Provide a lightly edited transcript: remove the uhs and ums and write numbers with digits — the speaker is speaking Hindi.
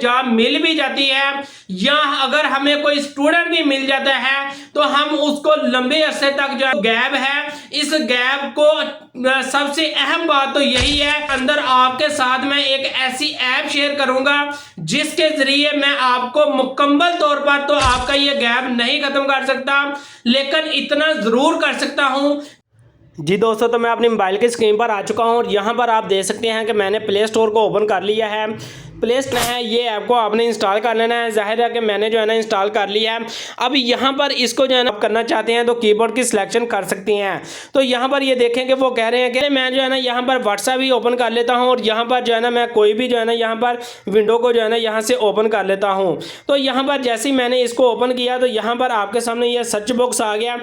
जॉब मिल भी जाती है या अगर हमें कोई स्टूडेंट भी मिल जाता है तो हम उसको लंबे अरसे तक जो गैप है, इस गैप को सबसे अहम बात तो यही है, अंदर आपके साथ मैं एक ऐसी ऐप शेयर करूंगा जिसके जरिए मैं आपको मुकम्मल तौर पर तो आपका ये गैप नहीं खत्म कर सकता, लेकिन इतना जरूर कर सकता हूं। जी दोस्तों, तो मैं अपनी मोबाइल की स्क्रीन पर आ चुका हूं और यहाँ पर आप देख सकते हैं कि मैंने प्ले स्टोर को ओपन कर लिया है। प्ले स्टोर है, ये ऐप को आपने इंस्टॉल कर लेना है। जाहिर है कि मैंने जो है ना इंस्टॉल कर लिया है। अब यहाँ पर इसको जो है ना आप करना चाहते हैं तो कीबोर्ड की सिलेक्शन कर सकती हैं। तो यहाँ पर ये देखें कि वो कह रहे हैं कि मैं जो है ना यहाँ पर व्हाट्सएप ही ओपन कर लेता हूँ और यहाँ पर जो है ना मैं कोई भी जो है ना यहाँ पर विंडो को जो है ना यहाँ से ओपन कर लेता हूँ। तो यहाँ पर जैसे ही मैंने इसको ओपन किया तो यहाँ पर आपके सामने ये सर्च बॉक्स आ गया।